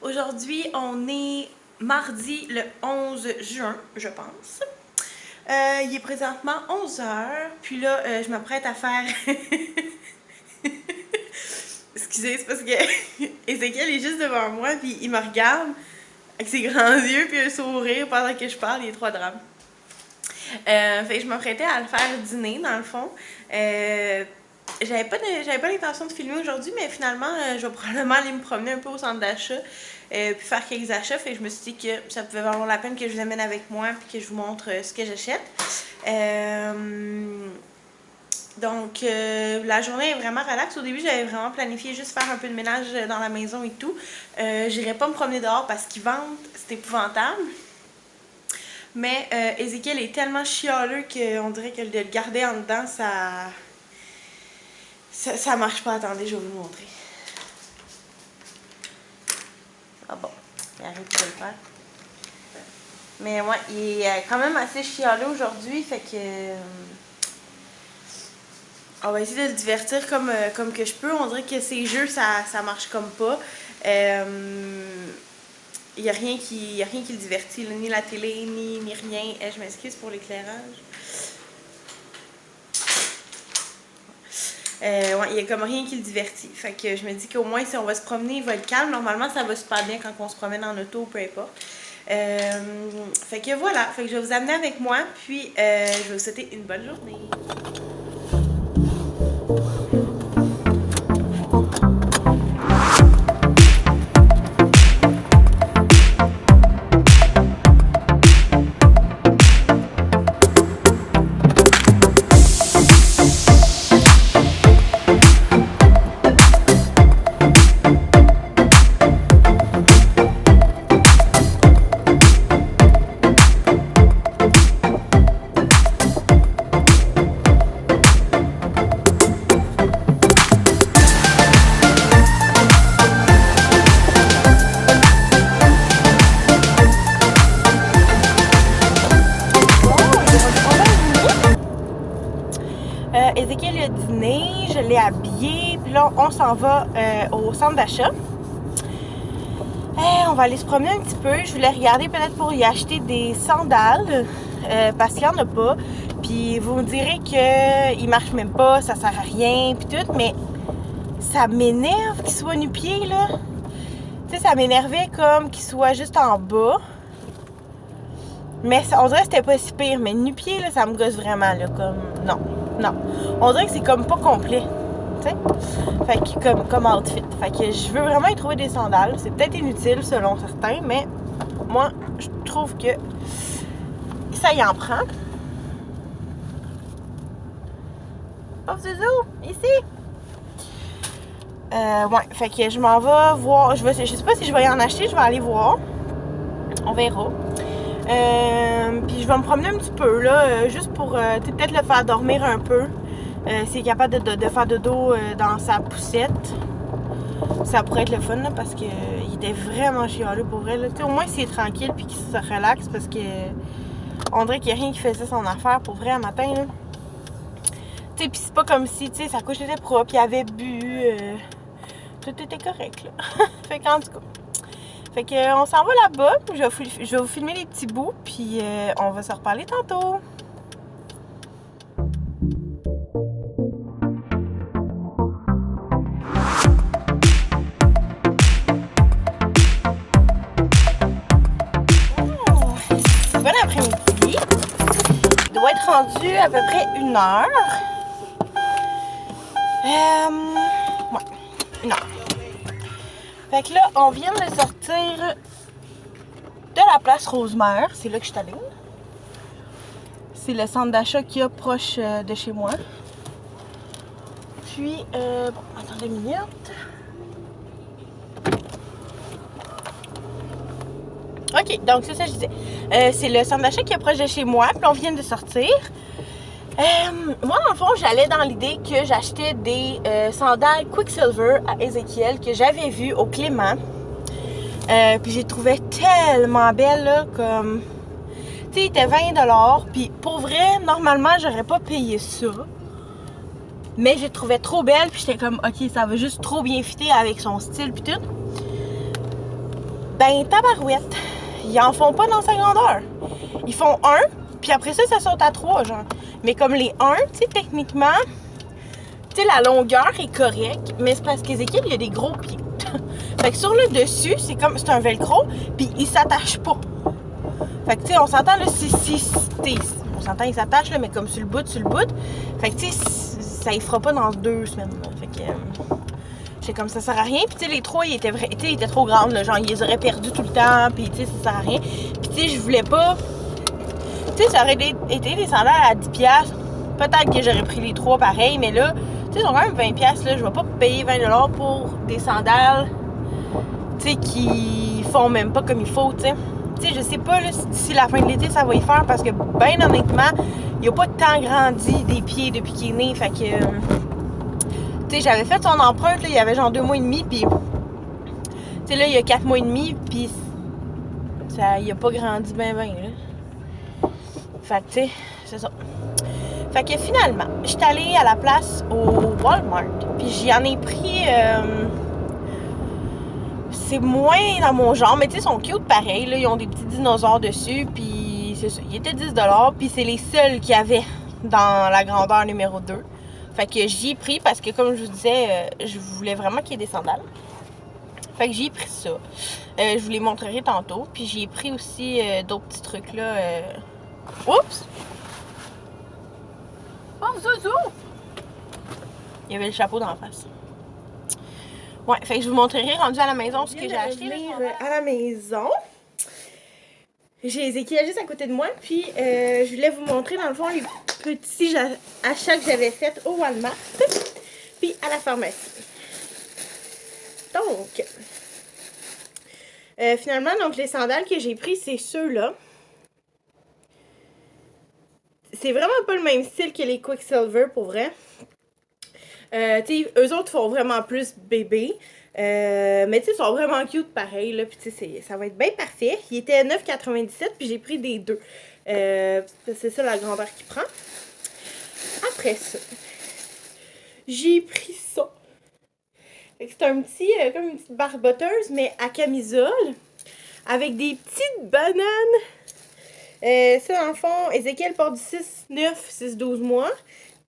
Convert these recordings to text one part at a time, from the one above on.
Aujourd'hui, on est mardi le 11 juin, je pense. Il est présentement 11 h, puis là, je m'apprête à faire... Excusez, c'est parce que Ézéchiel est juste devant moi, puis il me regarde avec ses grands yeux, puis un sourire pendant que je parle, il est trop drame. Fait que je m'apprêtais à le faire dîner, dans le fond. J'avais pas l'intention de filmer aujourd'hui, mais finalement, je vais probablement aller me promener un peu au centre d'achat, puis faire quelques achats. Fait que je me suis dit que ça pouvait valoir la peine que je vous amène avec moi, puis que je vous montre ce que j'achète. Donc, la journée est vraiment relaxe. Au début, j'avais vraiment planifié juste faire un peu de ménage dans la maison et tout. J'irais pas me promener dehors parce qu'ils vendent, c'est épouvantable. Mais Ézéchiel est tellement chialeux qu'on dirait que de le garder en dedans, ça marche pas. Attendez, je vais vous montrer. Ah bon, il arrête de le faire. Mais ouais, il est quand même assez chialeux aujourd'hui, fait que... on va essayer de le divertir comme que je peux. On dirait que ces jeux, ça marche comme pas. Il n'y a rien qui le divertit, là, ni la télé, ni rien. Je m'excuse pour l'éclairage. Ouais, il n'y a comme rien qui le divertit. Fait que je me dis qu'au moins, si on va se promener, il va être calme. Normalement, ça va super bien quand on se promène en auto, peu importe. Fait que voilà. Fait que je vais vous amener avec moi. Puis, je vais vous souhaiter une bonne journée. Ézéchiel a dîné, je l'ai habillé, puis là on s'en va au centre d'achat. On va aller se promener un petit peu. Je voulais regarder peut-être pour y acheter des sandales parce qu'il n'y en a pas. Puis vous me direz qu'ils ne marchent même pas, ça sert à rien, puis tout, mais ça m'énerve qu'ils soient nu-pieds là. Tu sais, ça m'énervait comme qu'ils soient juste en bas. Mais on dirait que c'était pas si pire, mais nu-pieds là, ça me gosse vraiment là, comme non. Non, on dirait que c'est comme pas complet, tu sais. Fait que comme outfit. Fait que je veux vraiment y trouver des sandales. C'est peut-être inutile selon certains, mais moi, je trouve que ça y en prend. Oh, Zouzou, ici. Ouais, fait que je m'en vais voir. Je sais pas si je vais y en acheter, je vais aller voir. On verra. Puis je vais me promener un petit peu là, juste pour peut-être le faire dormir un peu. S'il est capable de faire dodo dans sa poussette. Ça pourrait être le fun là, parce qu'il était vraiment chialeux pour vrai. Là. Au moins s'il est tranquille puis qu'il se relaxe parce que on dirait qu'il n'y a rien qui faisait son affaire pour vrai un matin. Là. Tu sais, puis c'est pas comme si sa couche était propre, il avait bu. Tout était correct là. Fait qu'en tout cas. Fait que on s'en va là-bas, je vais vous filmer les petits bouts, puis on va se reparler tantôt. Bon après-midi. Il doit être rendu à peu près 1 heure. Ouais, 1 heure. Fait que là, on vient de sortir de la place Rosemère. C'est là que je suis allée. C'est le centre d'achat qu'il y a proche de chez moi. Puis, bon, attendez une minute. Ok, donc c'est ça que je disais. C'est le centre d'achat qui est proche de chez moi. Puis on vient de sortir. Moi, dans le fond, j'allais dans l'idée que j'achetais des sandales Quicksilver à Ézéchiel que j'avais vues au Clément. Puis j'ai trouvé tellement belle, là, comme... Tu sais, il était 20$. Puis pour vrai, normalement, j'aurais pas payé ça. Mais j'ai trouvé trop belle. Puis j'étais comme, ok, ça va juste trop bien fitter avec son style puis tout. Ben, tabarouette, ils en font pas dans sa grandeur. Ils font un, puis après ça, ça saute à 3, genre. Mais comme les 1, tu sais, techniquement, tu sais, la longueur est correcte, mais c'est parce qu'Ézéchiel, il a des gros pieds. Fait que sur le dessus, c'est un velcro, puis il s'attache pas. Fait que, tu sais, on s'entend, là, on s'entend, il s'attache, là, mais comme sur le bout. Fait que, tu sais, ça y fera pas dans 2 semaines, là. Fait que, j'étais comme, ça sert à rien. Puis, tu sais, les 3, ils étaient trop grandes, là. Genre, ils les auraient perdus tout le temps, puis, tu sais, ça sert à rien. Puis, tu sais, je voulais pas. Tu sais, ça aurait été des sandales à 10$. Peut-être que j'aurais pris les 3 pareil, mais là, tu sais, ils sont quand même 20$, là. Je vais pas payer 20$ pour des sandales, tu sais, qui font même pas comme il faut, tu sais. Tu sais, je sais pas là, si d'ici la fin de l'été, ça va y faire parce que, ben honnêtement, il a pas tant grandi des pieds depuis qu'il est né. Fait que, tu sais, j'avais fait son empreinte, là, il y avait genre 2 mois et demi, puis, tu sais, là, il y a 4 mois et demi, puis, il a pas grandi ben, là. Fait que, tu sais, c'est ça. Fait que finalement, j'étais allée à la place au Walmart, puis j'en ai pris. C'est moins dans mon genre, mais tu sais, ils sont cute pareil, là, ils ont des petits dinosaures dessus, puis c'est ça, ils étaient 10$, puis c'est les seuls qu'il y avait dans la grandeur numéro 2. Fait que j'y ai pris parce que, comme je vous disais, je voulais vraiment qu'il y ait des sandales. Fait que j'ai pris ça. Je vous les montrerai tantôt, puis j'ai pris aussi d'autres petits trucs, là. Oups! Oh, Zouzou! Il y avait le chapeau d'en face. Ouais, fait que je vous montrerai rendu à la maison ce que j'ai acheté. À la maison. J'ai Ézéchiel juste à côté de moi. Puis je voulais vous montrer dans le fond les petits achats que j'avais faits au Walmart. Puis à la pharmacie. Donc, finalement, donc les sandales que j'ai pris, c'est ceux-là. C'est vraiment pas le même style que les Quicksilver pour vrai. Eux autres font vraiment plus bébé. Mais tu sais, ils sont vraiment cute pareil. Là, puis tu sais, ça va être bien parfait. Il était 9,97 puis j'ai pris des 2. C'est ça la grandeur qu'il prend. Après ça, j'ai pris ça. C'est un petit, comme une petite barboteuse, mais à camisole. Avec des petites bananes. Ça, dans le fond, Ézéchiel porte du 6-9, 6-12 mois.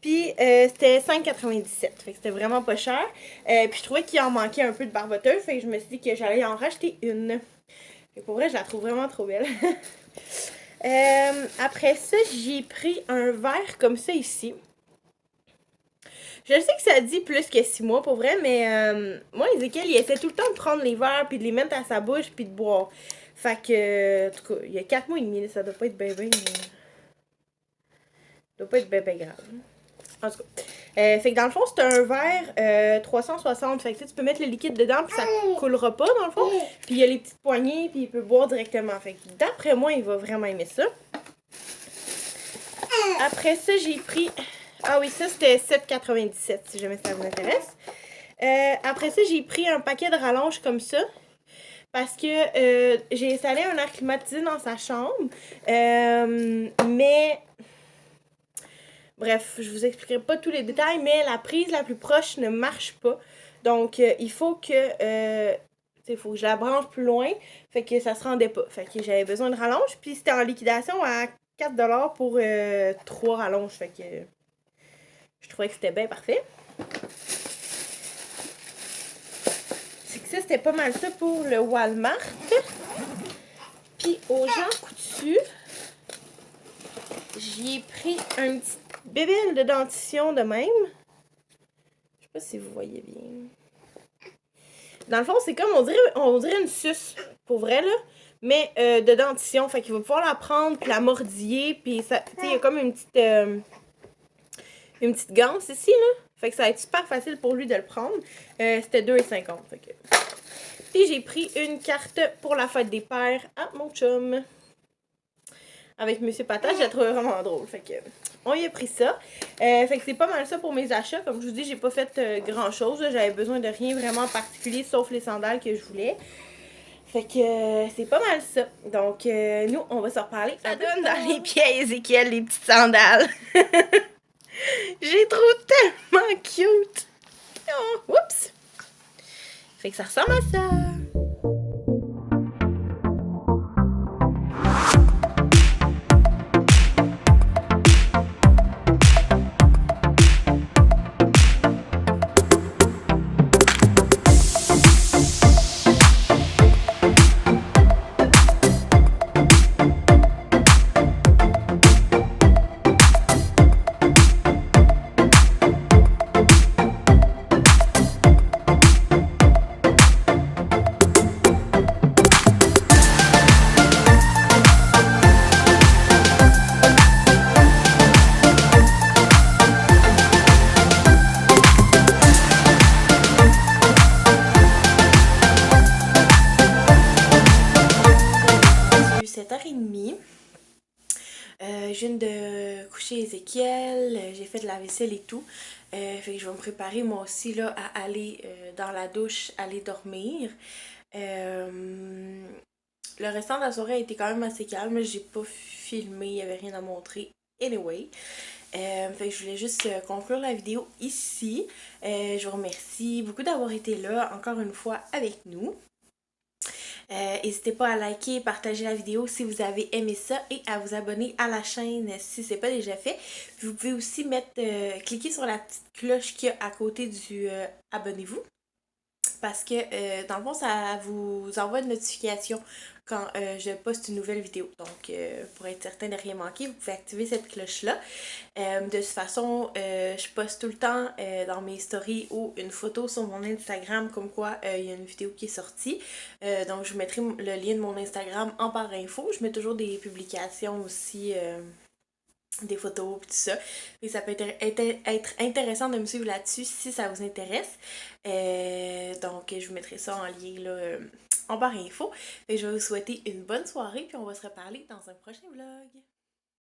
Puis c'était 5,97$. Fait que c'était vraiment pas cher. Puis je trouvais qu'il en manquait un peu de barboteuse. Fait que je me suis dit que j'allais en racheter une. Fait que pour vrai, je la trouve vraiment trop belle. Après ça, j'ai pris un verre comme ça ici. Je sais que ça dit plus que 6 mois pour vrai, mais moi, Ézéchiel, il essaie tout le temps de prendre les verres, puis de les mettre à sa bouche, puis de boire. Fait que, en tout cas, il y a 4 mois et demi, ça doit pas être bien, mais... Ça doit pas être bien grave. En tout cas. Fait que dans le fond, c'est un verre 360. Fait que tu peux mettre le liquide dedans, puis ça coulera pas, dans le fond. Puis il y a les petites poignées, puis il peut boire directement. Fait que d'après moi, il va vraiment aimer ça. Après ça, j'ai pris... Ah oui, ça, c'était 7,97 si jamais ça vous intéresse. Après ça, j'ai pris un paquet de rallonges comme ça. Parce que j'ai installé un air climatisé dans sa chambre. Mais... Bref, je vous expliquerai pas tous les détails, mais la prise la plus proche ne marche pas. Donc, il faut que... faut que je la branche plus loin. Fait que ça se rendait pas. Fait que j'avais besoin de rallonge. Puis c'était en liquidation à 4$ pour 3 rallonges. Fait que... Je trouvais que c'était bien parfait. C'est que ça, c'était pas mal ça pour le Walmart. Puis au Jean Coutu, j'ai pris un petit bébelle de dentition de même. Je sais pas si vous voyez bien. Dans le fond, c'est comme, on dirait une suce, pour vrai, là. Mais de dentition. Fait qu'il va pouvoir la prendre, puis la mordiller. Puis ça, tu sais, il y a comme une petite ganse ici, là. Fait que ça va être super facile pour lui de le prendre. C'était 2,50$. Fait que... Puis j'ai pris une carte pour la fête des pères à mon chum. Avec Monsieur Patate, je la trouvais vraiment drôle. Fait que on y a pris ça. Fait que c'est pas mal ça pour mes achats. Comme je vous dis, j'ai pas fait grand chose. J'avais besoin de rien vraiment particulier, sauf les sandales que je voulais. Fait que c'est pas mal ça. Donc nous, on va se reparler. Ça donne dans les pieds à Ézéchiel, les petites sandales. J'ai trouvé tellement cute. Oh, oups. Fait que ça ressemble à ça. je viens de coucher Ézéchiel, j'ai fait de la vaisselle et tout. Fait que je vais me préparer moi aussi là à aller dans la douche, aller dormir. Euh, le restant de la soirée a été quand même assez calme. J'ai pas filmé, il y avait rien à montrer. Anyway. Fait que je voulais juste conclure la vidéo ici. Je vous remercie beaucoup d'avoir été là encore une fois avec nous. N'hésitez pas à liker et partager la vidéo si vous avez aimé ça et à vous abonner à la chaîne si ce n'est pas déjà fait. Puis vous pouvez aussi cliquer sur la petite cloche qu'il y a à côté du abonnez-vous parce que dans le fond ça vous envoie une notification quand je poste une nouvelle vidéo. Donc pour être certain de rien manquer, vous pouvez activer cette cloche-là. De toute façon, je poste tout le temps dans mes stories ou une photo sur mon Instagram comme quoi il y a une vidéo qui est sortie. Donc je vous mettrai le lien de mon Instagram en barre info. Je mets toujours des publications aussi, des photos et tout ça. Et ça peut être intéressant de me suivre là-dessus si ça vous intéresse. Donc je vous mettrai ça en lien là, en barre info. Et je vais vous souhaiter une bonne soirée puis on va se reparler dans un prochain vlog.